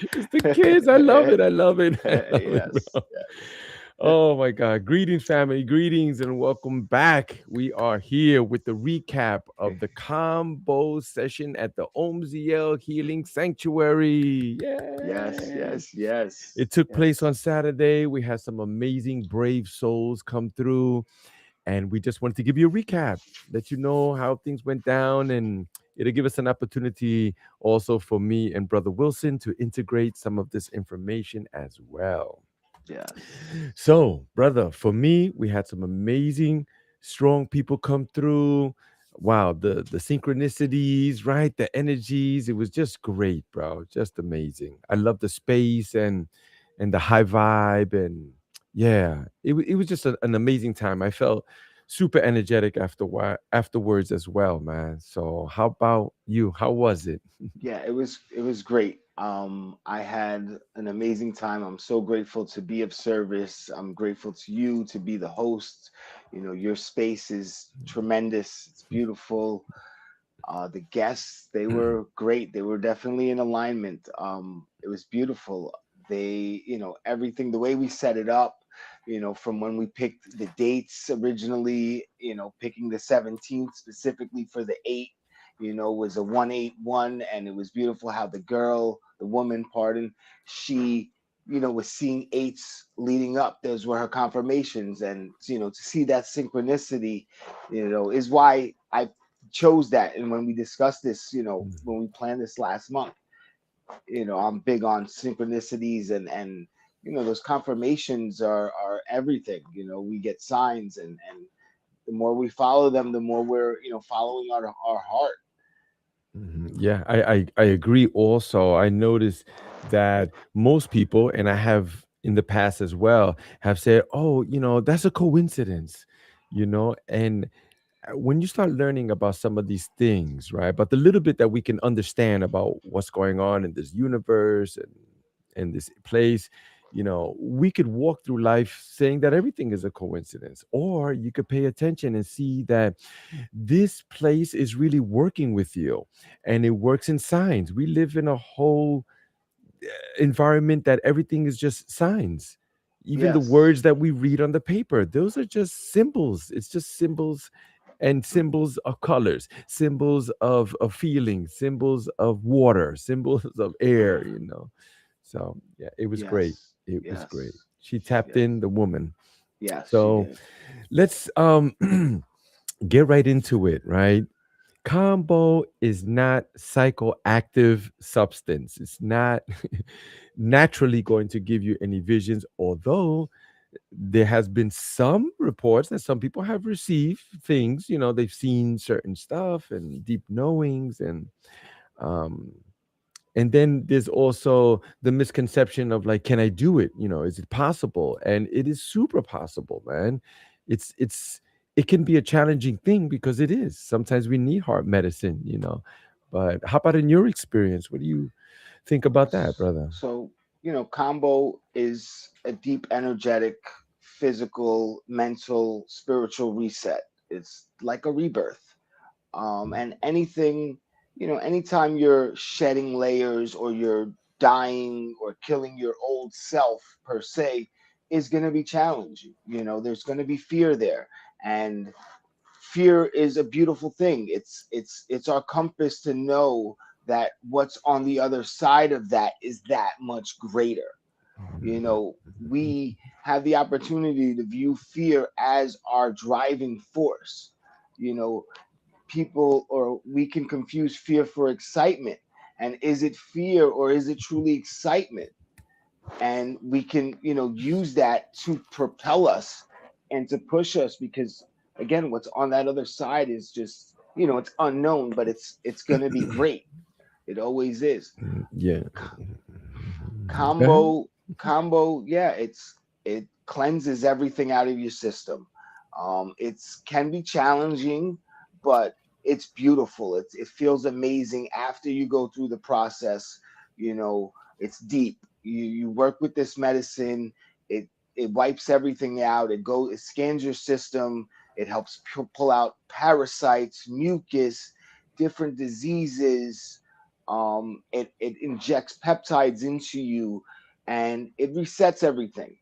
It's the kids. I love it. I love it. I love it, Yes, bro. yes. Oh my God. Greetings, family. Greetings and welcome back. We are here with the recap of the Kambo session at the Omziel Healing Sanctuary. Yes, Yay. yes, yes, It took place yes. on Saturday. We had some amazing, brave souls come through, and we just wanted to give you a recap, let you know how things went down, and it'll give us an opportunity also for me and Brother Wilson to integrate some of this information as well. Yes. So, brother, for me, we had some amazing, strong people come through. Wow, the synchronicities, right? The energies. It was just great, bro. Just amazing. I love the space and the high vibe and yeah, it was just an amazing time. I felt super energetic afterwards as well, man. So, how about you? How was it? Yeah, it was great. I had an amazing time. I'm so grateful to be of service. I'm grateful to you to be the host. Your space is tremendous. It's beautiful. The guests, they were great. They were definitely in alignment. It was beautiful. Everything, the way we set it up, from when we picked the dates originally, picking the 17th specifically for the eight, was a 181, and it was beautiful how the woman, pardon, she, was seeing eights leading up. Those were her confirmations, and to see that synchronicity, is why I chose that. And when we discussed this, when we planned this last month, I'm big on synchronicities, and those confirmations are everything. We get signs, and the more we follow them, the more we're following our heart. Yeah, I agree also. I noticed that most people, and I have in the past as well, have said, oh, that's a coincidence, and when you start learning about some of these things, right, but the little bit that we can understand about what's going on in this universe and this place, we could walk through life saying that everything is a coincidence, or you could pay attention and see that this place is really working with you, and it works in signs. We live in a whole environment that everything is just signs. Even the Yes, words that we read on the paper, those are just symbols. It's just symbols, and symbols of colors, symbols of feelings, symbols of water, symbols of air, So yeah, it was great. yes, It was great. yes, She tapped yes, in, the woman. yes. She So did. let's get right into it, right? Combo is not psychoactive substance. It's not naturally going to give you any visions, although there has been some reports that some people have received things, they've seen certain stuff and deep knowings um and then there's also the misconception of like, can I do it? Is it possible? And it is super possible, man. It's it can be a challenging thing because it is. Sometimes we need heart medicine. But how about in your experience? What do you think about that, brother? So, combo is a deep, energetic, physical, mental, spiritual reset. It's like a rebirth. And anytime you're shedding layers, or you're dying or killing your old self per se, is going to be challenging. There's going to be fear there, and fear is a beautiful thing. It's our compass to know that what's on the other side of that is that much greater. We have the opportunity to view fear as our driving force. you know People, or we can confuse fear for excitement, and is it fear or is it truly excitement? And we can use that to propel us and to push us, because again, what's on that other side is just, it's unknown, but it's going to be great. It always is. Yeah. Go ahead. Combo, yeah, it cleanses everything out of your system. It's can be challenging, but it's beautiful. It feels amazing after you go through the process. It's deep. You work with this medicine. It wipes everything out. It scans your system. It helps pull out parasites, mucus, different diseases, It injects peptides into you, and it resets everything.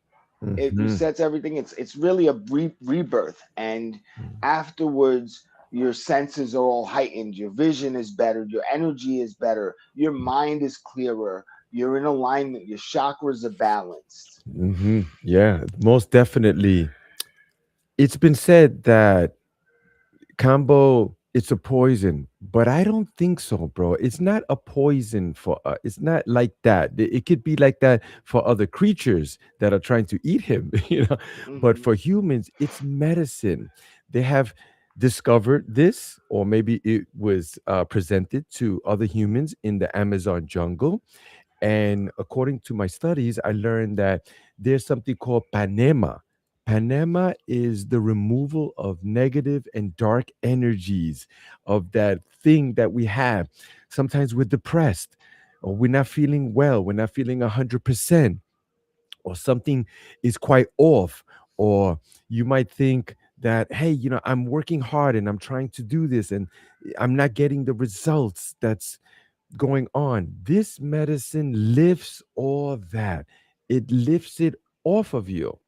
It Hmm. resets everything. It's really a rebirth, and afterwards your senses are all heightened. Your vision is better. Your energy is better. Your mind is clearer. You're in alignment. Your chakras are balanced. Hmm. Yeah, most definitely. It's been said that Kambo, it's a poison, but I don't think so, bro. It's not a poison for it's not like that. It could be like that for other creatures that are trying to eat him, But Hmm. for humans, it's medicine. They have discovered this, or maybe it was presented to other humans in the Amazon jungle, and according to my studies, I learned that there's something called panema. Panema is the removal of negative and dark energies of that thing that we have. Sometimes we're depressed, or we're not feeling well, we're not feeling 100%, or something is quite off, or you might think that, hey, I'm working hard and I'm trying to do this and I'm not getting the results that's going on. This medicine lifts all that. It lifts it off of you.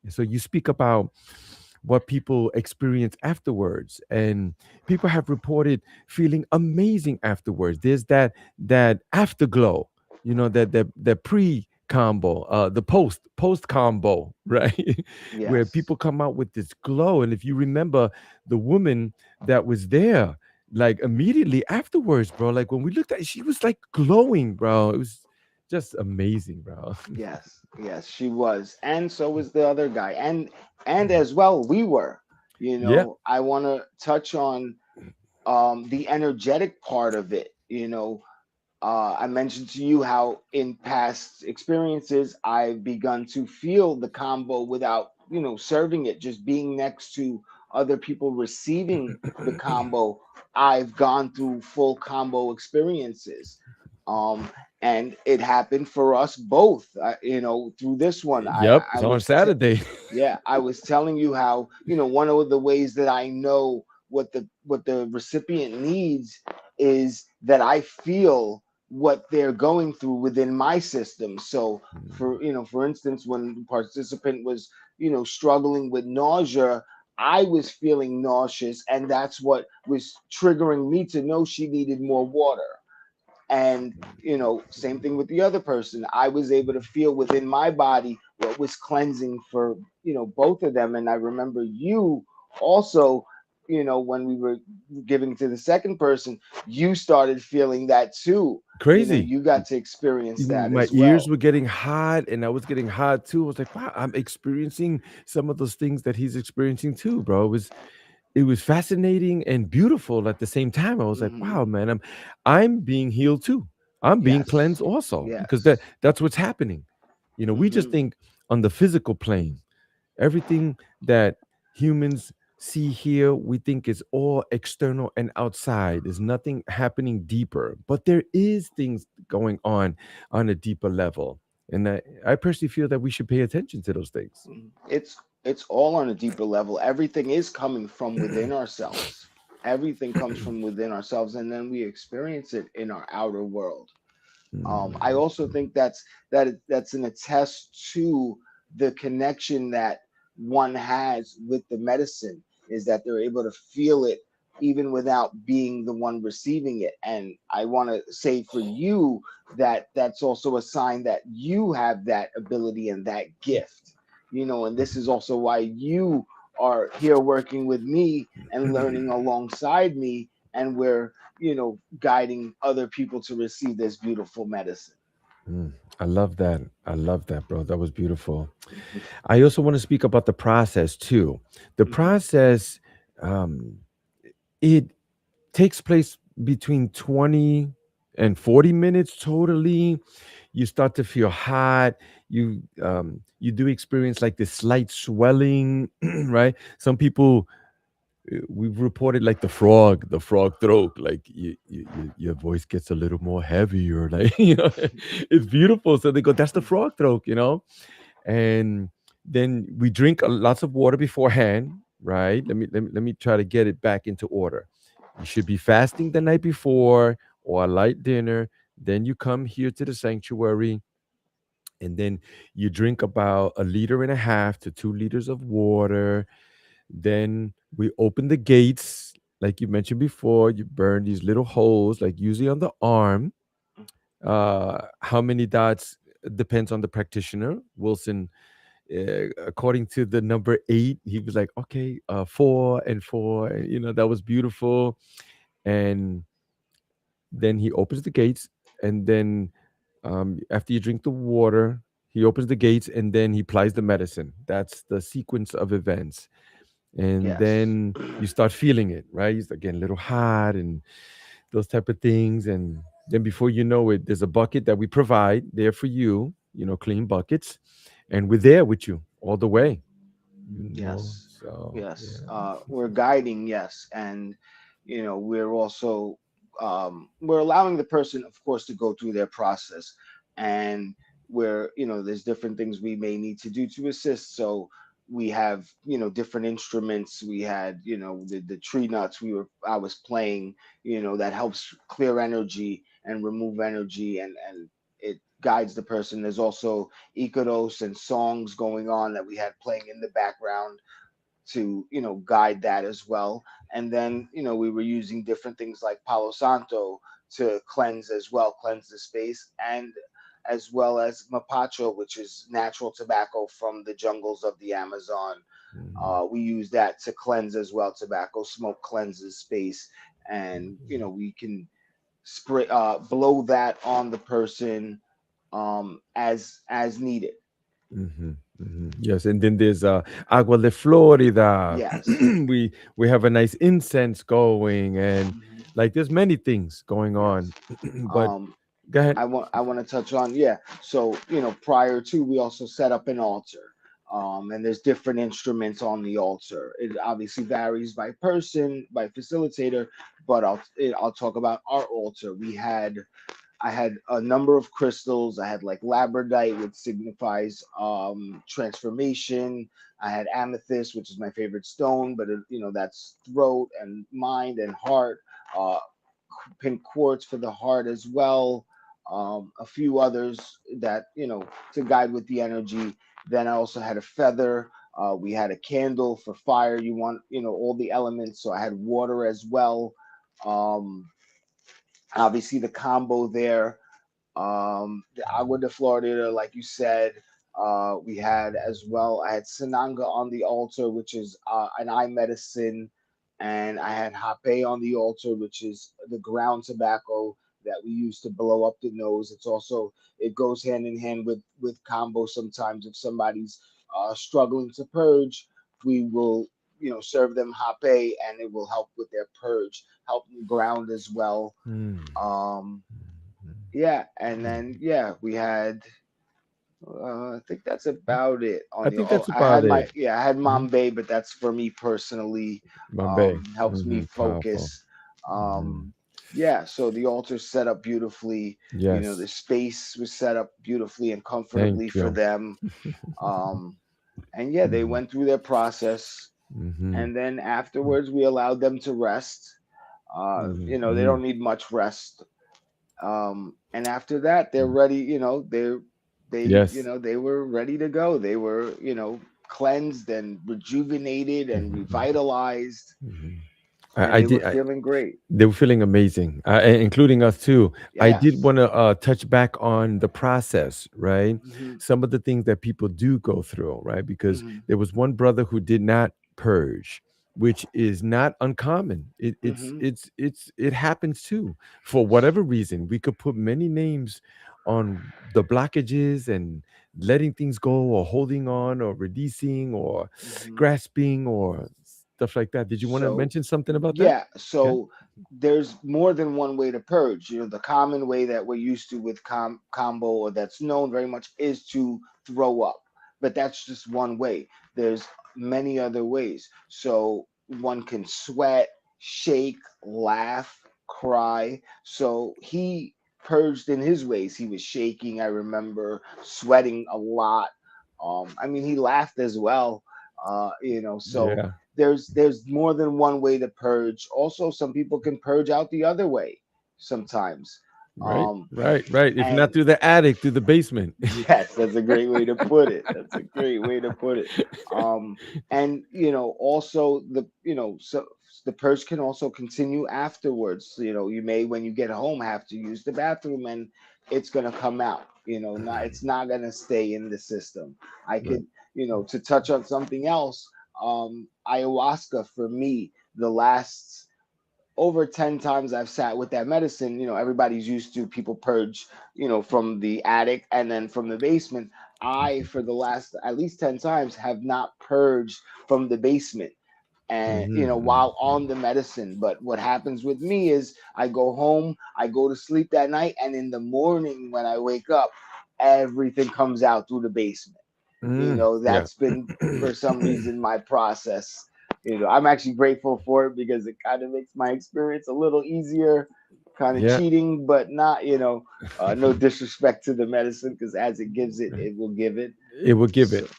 So you speak about what people experience afterwards, and people have reported feeling amazing afterwards. There's that afterglow, that pre combo, the post combo, right? Where Yes. people come out with this glow. And if you remember the woman that was there, like immediately afterwards, bro, like when we looked at it, she was like glowing, bro. It was just amazing, bro. Yes. Yes. She was, and so was the other guy, and as well we were. Yeah, I want to touch on the energetic part of it. I mentioned to you how in past experiences I've begun to feel the combo without, serving it, just being next to other people receiving the combo. I've gone through full combo experiences. Um, and it happened for us both, through this one. yep, I it's on was, Saturday. yeah, I was telling you how, one of the ways that I know what the recipient needs is that I feel what they're going through within my system. So for instance, when the participant was, struggling with nausea, I was feeling nauseous, and that's what was triggering me to know she needed more water. And same thing with the other person. I was able to feel within my body what was cleansing for both of them. And I remember you also, when we were giving to the second person, you started feeling that too. Crazy. You got to experience that My as ears well. were getting hot and I was getting hot too. I was like, wow, I'm experiencing some of those things that he's experiencing too, bro. It was fascinating and beautiful at the same time. I was like, Hmm. wow, man, I'm being healed too. I'm being Yes. cleansed also, because Yes. that's what's happening. We just Hmm. think on the physical plane, everything that humans see here, we think is all external and outside. There's nothing happening deeper, but there is things going on a deeper level. And I personally feel that we should pay attention to those things. It's all on a deeper level. Everything is coming from within ourselves. Everything comes from within ourselves, and then we experience it in our outer world. I Mm. also think that's an attest to the connection that one has with the medicine, is that they're able to feel it even without being the one receiving it. And I want to say for you that that's also a sign that you have that ability and that gift. And this is also why you are here working with me and learning alongside me, and we're guiding other people to receive this beautiful medicine. Mm. I love that. I love that, bro. That was beautiful. I also want to speak about the process too. The Hmm. process, um, it takes place between 20 and 40 minutes totally. You start to feel hot. You do experience like this slight swelling, right? Some people, we've reported like the frog throat, like your voice gets a little more heavier, like it's beautiful. So they go, that's the frog throat, and then we drink lots of water beforehand, right? Let me try to get it back into order. You should be fasting the night before, or a light dinner. Then you come here to the sanctuary, and then you drink about a liter and a half to 2 liters of water. Then we open the gates, like you mentioned before. You burn these little holes, like usually on the arm. How many dots depends on the practitioner. Wilson, according to the number 8, he was like, okay, 4 and 4, and that was beautiful. And then he opens the gates, and then after you drink the water, he opens the gates, and then he applies the medicine. That's the sequence of events. And Yes. then you start feeling it, right? You start getting a little hot and those type of things. And then before you know it, there's a bucket that we provide there for you, clean buckets, and we're there with you all the way. Yes. So Yes. yeah. We're guiding, yes. And, we're also, we're allowing the person, of course, to go through their process. And where, there's different things we may need to do to assist. So we have, different instruments. We had, the tree nuts I was playing, that helps clear energy and remove energy, and it guides the person. There's also ikaros and songs going on that we had playing in the background to guide that as well. And then we were using different things like Palo Santo to cleanse as well, cleanse the space, and as well as mapacho, which is natural tobacco from the jungles of the Amazon. Mhm, We use that to cleanse as well. Tobacco smoke cleanses space, and mhm, we can spray blow that on the person as needed. mhm, mhm. Yes, and then there's agua de Florida. Yes. We have a nice incense going, and Mhm. like there's many things going on. Yes. But Um, go ahead. I want to touch on, yeah. So prior to, we also set up an altar, and there's different instruments on the altar. It obviously varies by person, by facilitator, but I'll talk about our altar. I had a number of crystals. I had like labradite, which signifies transformation. I had amethyst, which is my favorite stone, but that's throat and mind and heart. Uh, Pink quartz for the heart as well. A few others that to guide with the energy. Then I also had a feather. We had a candle for fire. You want all the elements, so I had water as well. Um, Obviously the combo there, the Agua de Florida, like you said. We had as well, I had Sananga on the altar, which is an eye medicine. And I had Hape on the altar, which is the ground tobacco that we use to blow up the nose. It goes hand in hand with combo. Sometimes if somebody's struggling to purge, we will, serve them Hape, and it will help with their purge, help them ground as well. Mm, Um, mm, yeah, and mm. then yeah, we had. I think that's about it on I the. think Oh, that's about it. I had Mhm. Mom but that's for me personally. Bombay. Helps me Powerful. focus. Hmm. Yeah, so the altar's set up beautifully. The Yes. space was set up beautifully and comfortably Thank for you. them. Um, and yeah, they Hmm. went through their process, Hmm. and then afterwards we allowed them to rest. They Hmm. don't need much rest. And after that they're ready. Yes. They were ready to go. They were cleansed and rejuvenated and Hmm. revitalized, Hmm. and I they were did. feeling great. They were feeling amazing, including us too. I did Yes. want to touch back on the process, right? Hmm. Some of the things that people do go through, right? Because Hmm. there was one brother who did not purge, which is not uncommon. Hmm. It happens too. For whatever reason, we could put many names on the blockages and letting things go, or holding on, or releasing, or Hmm. grasping, or stuff like that. Did you want to So mention something about that? yeah, Yeah. so there's more than one way to purge. The common way that we're used to with combo, or that's known very much, is to throw up. But that's just one way. There's many other ways. So one can sweat, shake, laugh, cry. So he purged in his ways. He was shaking, I remember, sweating a lot. I mean, he laughed as well. So Yeah. there's more than one way to purge. Also, some people can purge out the other way. sometimes. Right, Um, right, right. If not and through the attic, through the basement. yes, that's a great way to put it. That's a great way to put it. Um, and also so the purge can also continue afterwards. You may, when you get home, have to use the bathroom, and it's gonna come out. Not it's not gonna stay in the system. I Right. could, to touch on something else. Ayahuasca for me, the last over 10 times I've sat with that medicine, everybody's used to people purge, from the attic and then from the basement. I, for the last at least 10 times, have not purged from the basement and, Mhm. while on the medicine. But what happens with me is I go home, I go to sleep that night, and in the morning when I wake up, everything comes out through the basement. Yeah. That's been, for some reason, my process. I'm actually grateful for it because it kind of makes my experience a little easier, kind of Yeah. cheating, but not, no disrespect to the medicine, because as it gives it, it will give it. It will give So, it.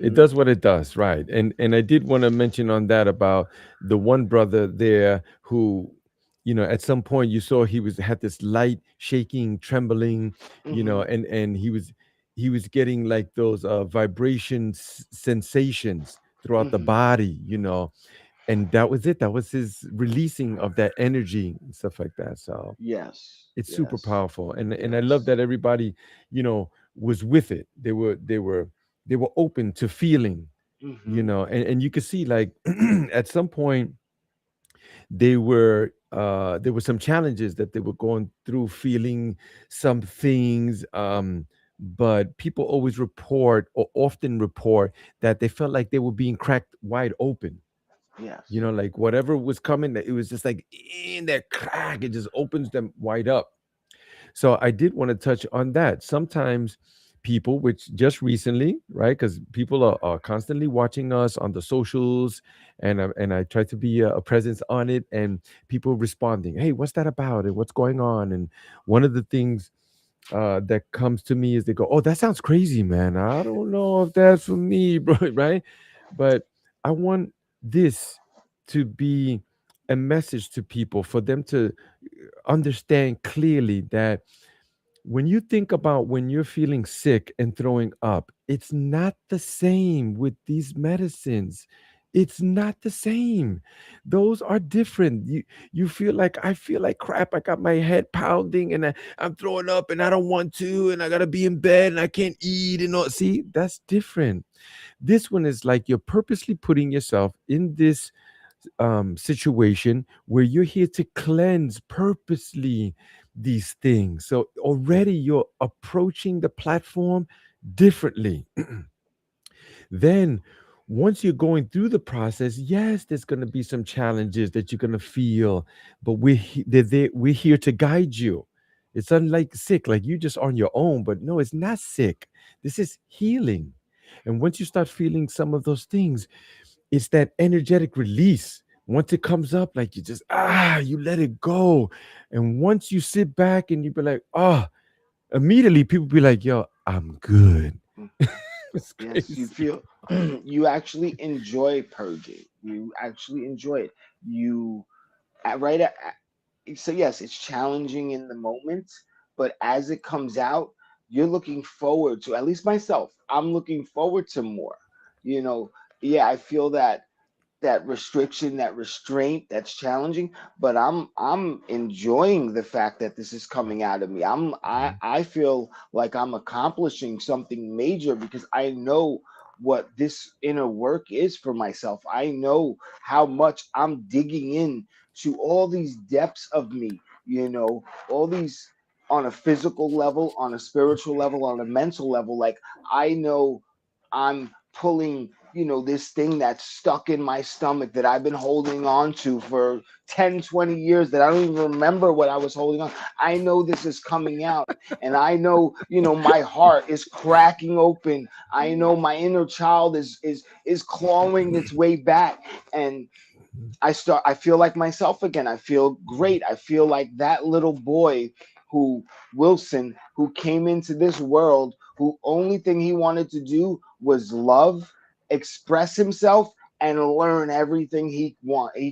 It hmm does what it does, right? And I did want to mention on that about the one brother there who, at some point you saw he was had this light shaking, trembling, hmm and he was getting like those vibration sensations throughout the hmm body, and that was it. That was his releasing of that energy and stuff like that. So yes, it's super yes, powerful, and I love yes. that everybody was with it. They were open to feeling, hmm and you could see like at some point there were some challenges that they were going through, feeling some things, but people always report or often report that they felt like they were being cracked wide open. yes. Like whatever was coming, that it was just like in that crack, it just opens them wide up. So I did want to touch on that. Sometimes people, which just recently, right? Because people are constantly watching us on the socials, and I try to be a presence on it, and people responding, "Hey, what's that about? And what's going on?" And one of the things that comes to me is they go, "Oh, that sounds crazy, man. I don't know if that's for me, bro." Right? But I want this to be a message to people for them to understand clearly that when you think about when you're feeling sick and throwing up, it's not the same with these medicines. It's not the same. Those are different. You feel like, I feel like crap. I got my head pounding, and I'm throwing up, and I don't want to, and I gotta be in bed, and I can't eat and all. See, that's different. This one is like you're purposely putting yourself in this situation where you're here to cleanse purposely these things. So already you're approaching the platform differently. Then once you're going through the process, yes, there's going to be some challenges that you're going to feel, but we're here to guide you. It's unlike sick, like you just on your own, but no, it's not sick. This is healing. And once you start feeling some of those things, it's that energetic release. Once it comes up, like you let it go. And once you sit back and you be like, immediately people be like, yo, I'm good. It's Yes, you crazy. feel you actually enjoy purging. You actually enjoy it. You right so yes, it's challenging in the moment, but as it comes out, you're looking forward to, at least myself, I'm looking forward to more. You know, yeah, I feel that restriction, that restraint, that's challenging, but I'm enjoying the fact that this is coming out of me. I feel like I'm accomplishing something major because I know what this inner work is for myself. I know how much I'm digging in to all these depths of me, all these, on a physical level, on a spiritual level, on a mental level. Like, I know I'm pulling, this thing that's stuck in my stomach that I've been holding on to for 10, 20 years, that I don't even remember what I was holding on. I know this is coming out, and I know, my heart is cracking open. I know my inner child is clawing its way back, and I feel like myself again. I feel great. I feel like that little boy who Wilson, who came into this world, who only thing he wanted to do was love, express himself, and learn everything he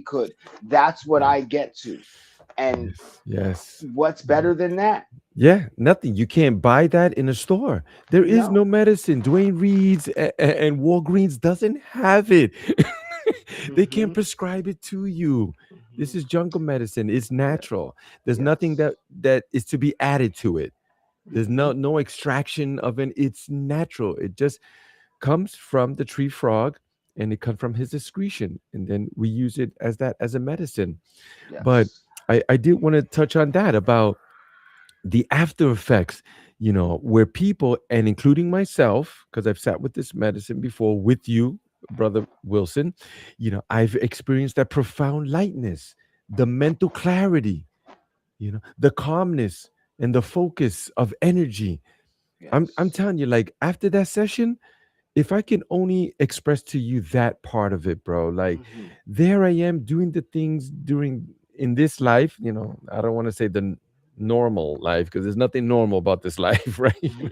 could. That's what I get to. And Yes. Yes. what's better than that? Yeah, nothing. You can't buy that in a store. There is No. no medicine. Dwayne Reed's and Walgreens doesn't have it. They can't Hmm. prescribe it to you. This Hmm. is jungle medicine. It's Yeah. natural. There's nothing Yes. that is to be added to it. There's Hmm. no extraction of it. It's natural. It just comes from the tree frog, and it comes from his excretion, and then we use it as that as a medicine. But Yes. I did want to touch on that about the after effects, where people, and including myself, because I've sat with this medicine before with you, brother Wilson, I've experienced that profound lightness, the mental clarity, the calmness and the focus of energy. I'm Yes. telling you, like after that session, if I can only express to you that part of it, bro, like Hmm. there I am doing the things during in this life, I don't want to say the normal life because there's nothing normal about this life, right? Hmm.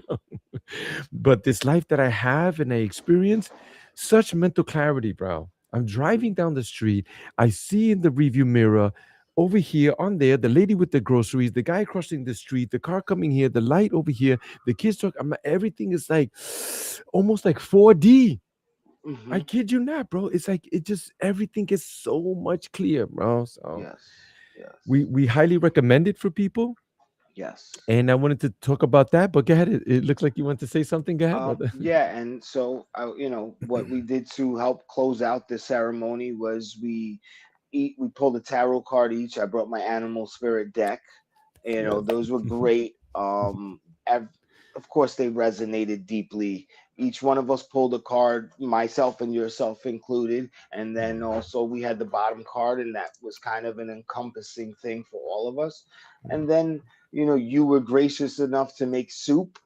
But this life that I have and I experience, such mental clarity, bro. I'm Hmm. driving down the street, I see in the review mirror over here on there the lady with the groceries, the guy crossing the street, the car coming here, the light over here, the kids talk. Everything is like almost like 4D. I Hmm. kid you not, bro. It's like it just everything is so much clear, bro. So Yes. we Yes. we highly recommend it for people. Yes. And I wanted to talk about that, but go ahead. It looks like you want to say something. Go ahead, brother. Yeah, and so what we did to help close out the ceremony was we pulled a tarot card each. I brought my animal spirit deck. Yes. Those were great. Of course, they resonated deeply. Each one of us pulled a card, myself and yourself included, and then also we had the bottom card, and that was kind of an encompassing thing for all of us. And then you were gracious enough to make soup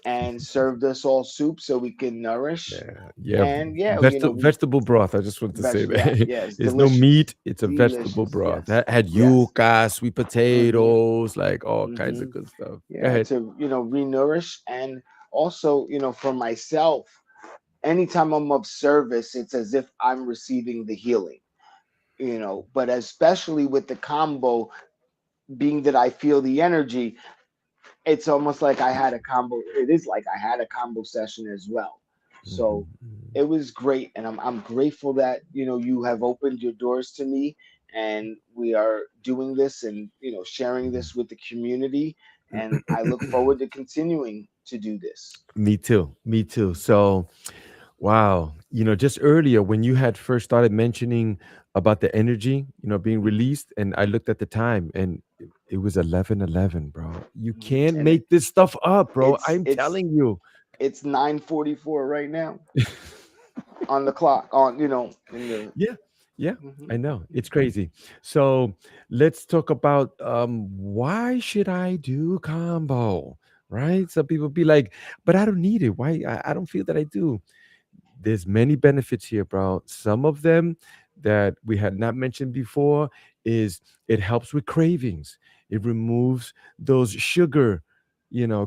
and served us all soup so we can nourish. Yeah, yeah. And yeah, we Vegetable broth. I just want to say yeah, that yeah, it's it's no delicious, meat. It's a vegetable delicious. broth Yes, that had yes. yuca, sweet Mm-hmm. potatoes, like all kinds of Mm-hmm. good stuff. Go Yeah, ahead. to renourish, and also for myself, anytime I'm of service, it's as if I'm receiving the healing. But especially with the combo, being that I feel the energy, it's almost like I had a combo. It is like I had a combo session as well. So Mhm. it was great, and I'm grateful that you have opened your doors to me, and we are doing this and sharing this with the community, and I look forward to continuing to do this. Me too. Me too. So, wow. Just earlier when you had first started mentioning about the energy, being Mhm. released, and I looked at the time and it was 11:11, bro. You Mhm. can't And make this stuff up, bro. it's I'm it's telling you. it's 9:44 right now on the clock on in the. Yeah, yeah, Mhm. I know. It's crazy. So let's talk about why should I do combo? Right? Some people be like, but I don't need it. Why? I don't feel that I do. There's many benefits here, bro. Some of them that we had not mentioned before is it helps with cravings. It removes those sugar,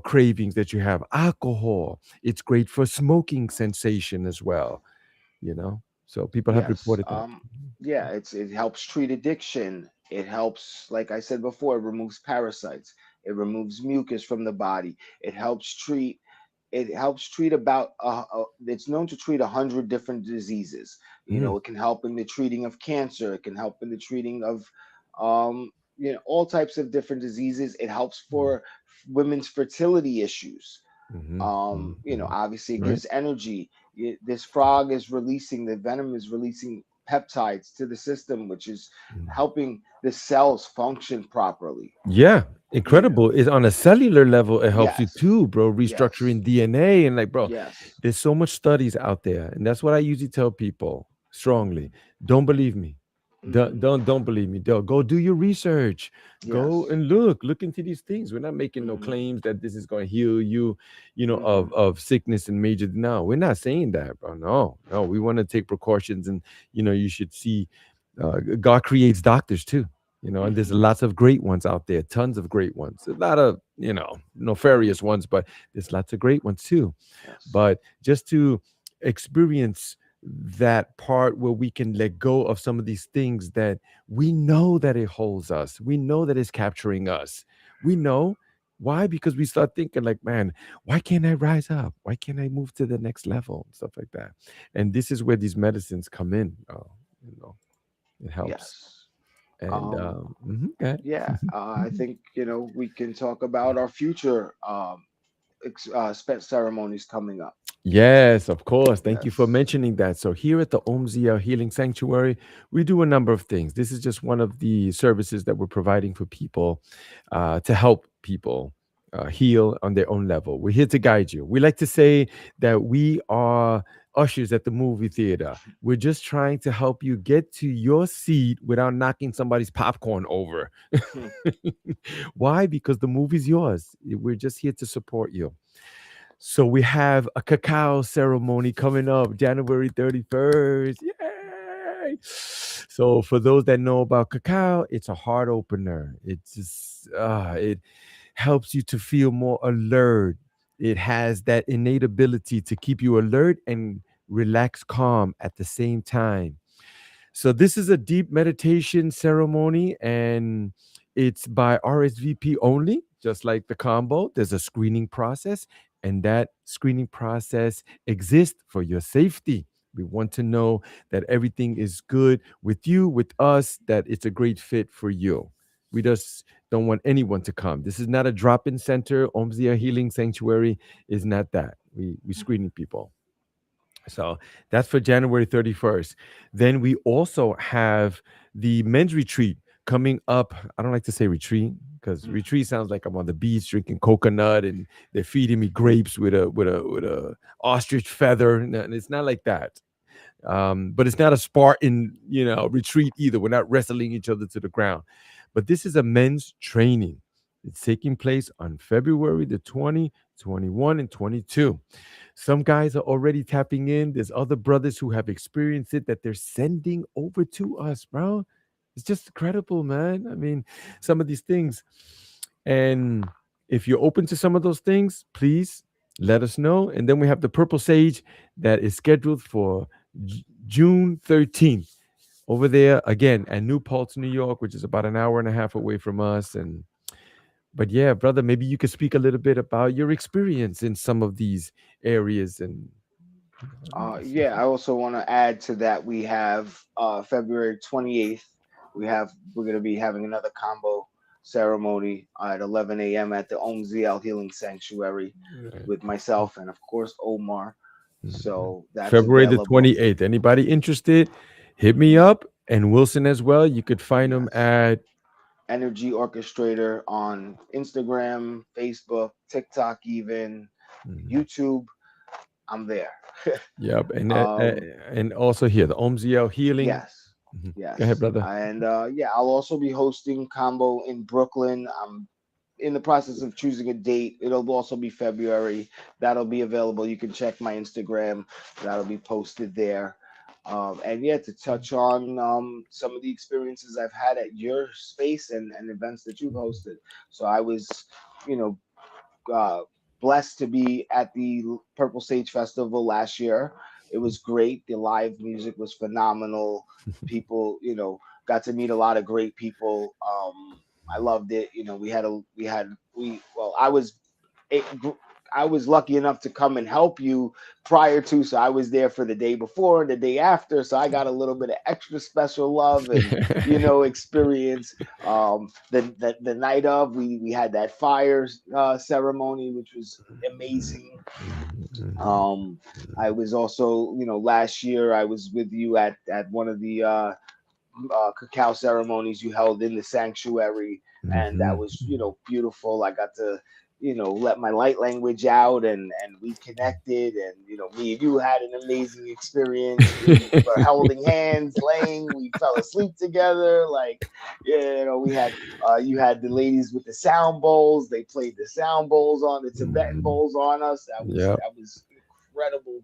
cravings that you have. Alcohol. It's great for smoking sensation as well, So people have Yes. reported that. Yeah, it helps treat addiction. It helps, like I said before, it removes parasites. It removes mucus from the body. It helps treat about it's known to treat 100 different diseases. Mm, It can help in the treating of cancer. It can help in the treating of um all types of different diseases. It helps mm, for women's fertility issues. mhm, mhm. Obviously it Right? gives energy. This frog is releasing the venom, is releasing peptides to the system, which is Mm. helping the cells function properly. Yeah, you know incredible. Is on a cellular level, it helps you yes, too, bro. yes, Restructuring DNA and like, bro, yes. there's so much studies out there, and that's what I usually tell people strongly. Don't believe me. Don't Hmm. don't, don't believe me. Don't go do your research. Go Yes. and look into these things. We're not making no Hmm. claims that this is going to heal you, Hmm. of sickness and major. No, we're not saying that, bro. No, no. We want to take precautions, and you should see. God creates doctors too, and there's Hmm. lots of great ones out there, tons of great ones, a lot of Hmm. nefarious ones, but there's lots of great ones too. Yes. But just to experience that part where we can let go of some of these things that we know that it holds us. We know that it's capturing us. We know why, because we start thinking like, man, why can't I rise up? Why can't I move to the next level? Stuff like that. And this is where these medicines come in. You know, it helps. Yes. And Um, okay. yeah, I think we can talk about our future ceremonies coming up. Yes, of course. Thank you for Yes. mentioning that. So, here at the Omziel Healing Sanctuary, we do a number of things. This is just one of the services that we're providing for people to help people heal on their own level. We're here to guide you. We like to say that we are ushers at the movie theater. We're just trying to help you get to your seat without knocking somebody's popcorn over. Why? Because the movie's yours. We're just here to support you. So we have a cacao ceremony coming up January 31st. Yay! So for those that know about cacao, it's a heart opener. It helps you to feel more alert. It has that innate ability to keep you alert and relax calm at the same time. So this is a deep meditation ceremony, and it's by RSVP only, just like the combo. There's a screening process, and that screening process exists for your safety. We want to know that everything is good with you, with us, that it's a great fit for you. We just don't want anyone to come. This is not a drop-in center. Omzia Healing Sanctuary is not that. We screening people. So that's for January 31st. Then we also have the men's retreat coming up. I don't like to say retreat because retreat sounds like I'm on the beach drinking coconut and they're feeding me grapes with a ostrich feather. And it's not like that. But it's not a Spartan, retreat either. We're not wrestling each other to the ground. But this is a men's training. It's taking place on February the 20, 21, and 22. Some guys are already tapping in. There's other brothers who have experienced it that they're sending over to us, bro. It's just incredible, man. I mean, some of these things. And if you're open to some of those things, please let us know. And then we have the Purple Sage that is scheduled for June 13th over there again at New Paltz, New York, which is about an hour and a half away from us. And but yeah, brother, maybe you could speak a little bit about your experience in some of these areas and stuff Yeah, I like also want to add to that. We have February 28th. We're going to be having another combo ceremony at 11 a.m. at the Omziel Healing Sanctuary that. with myself and of course Omar. Mhm. So that's February the available. 28th. Anybody interested? Hit me Hmm. up, and Wilson as well. You could find them Yes. at Energy Orchestrator on Instagram, Facebook, TikTok, even Mhm. YouTube. I'm there. Yep, um, and also here the Omziel Healing. yes, Mhm. Go ahead, yes, brother. and yeah, I'll also be hosting Kambo in Brooklyn. I'm in the process of choosing a date. It'll also be February. That'll be available. You can check my Instagram. That'll be posted there. And yeah, to touch on some of the experiences I've had at your space and events that you've hosted. So I was, you know, uh, blessed to be at the Purple Sage Festival last year. It was great. The live music was phenomenal. People, got to meet a lot of great people. I loved it. Well, it, I was lucky enough to come and help you prior to, so I was there for the day before and the day after, so I got a little bit of extra special love and experience. The night of, we had that fire ceremony, which was amazing. Um, I was also, last year I was with you at one of the cacao ceremonies you held in the sanctuary, and that Mhm. was beautiful. I got to let my light language out, and we connected, and me and you had an amazing experience. We were holding hands, laying, we fell asleep together. Like, we had you had the ladies with the sound bowls. They played the sound bowls on the Tibetan Mhm. bowls on us. that was Yep. that was incredible.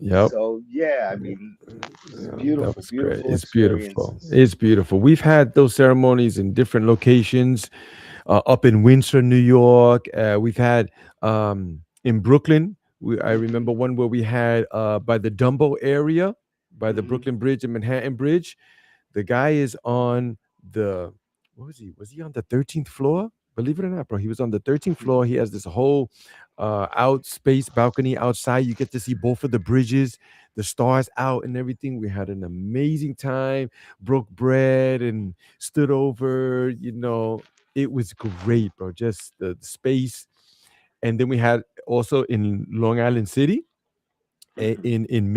Yep. So yeah, I mean, it's That beautiful, was great. beautiful It's beautiful. experiences. It's beautiful. We've had those ceremonies in different locations, up in Windsor, New York. We've had in Brooklyn. I Hmm. remember one where we had by the Dumbo area. by the Hmm. Brooklyn Bridge and Manhattan Bridge. The guy is on the, what was he? Was he on the 13th floor? Believe it or not, bro, he was on the 13th floor. He has this whole out space balcony outside. You get to see both of the bridges, the stars out and everything. We had an amazing time, broke bread and stood over, it was great, bro. Just the space. And then we had also in Long Island City, Hmm. in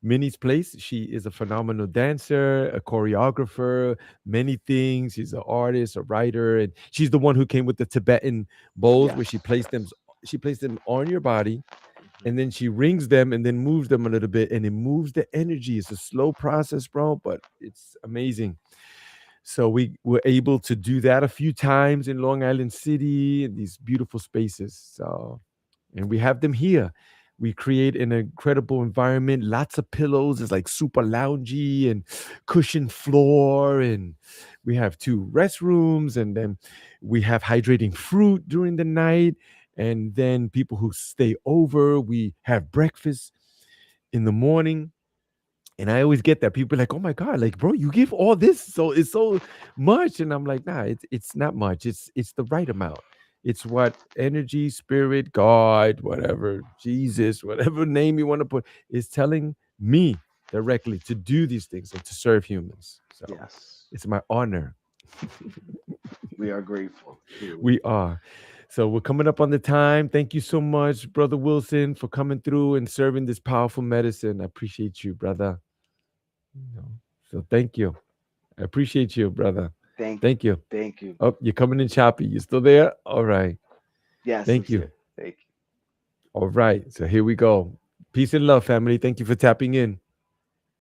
Minnie's place. She is a phenomenal dancer, a choreographer, many things. She's an artist, a writer, and she's the one who came with the Tibetan bowls where Yes. Yes. she placed them on your body, Hmm. and then she rings them and then moves them a little bit, and it moves the energy. It's a slow process, bro, but it's amazing. So we were able to do that a few times in Long Island City, in these beautiful spaces. So, and we have them here. We create an incredible environment, lots of pillows. It's like super loungy and cushioned floor. And we have two restrooms. And then we have hydrating fruit during the night. And then people who stay over, we have breakfast in the morning. And I always get that people are like, "Oh my god, like bro, you give all this, so it's so much." And I'm like, "Nah, it's not much. It's the right amount. It's what energy, spirit, God, whatever, Jesus, whatever name you want to put, is telling me directly to do these things and to serve humans. So Yes. it's my honor. We are grateful, truly. We are. So we're coming up on the time. Thank you so much, Brother Wilson, for coming through and serving this powerful medicine. I appreciate you, brother. You know, so thank you. I appreciate you, brother. Thank you. Thank you. Thank you. Oh, you're coming in choppy. You still there? All right. Yes, I'm Thank you. here. Thank you. All right. So here we go. Peace and love, family. Thank you for tapping in.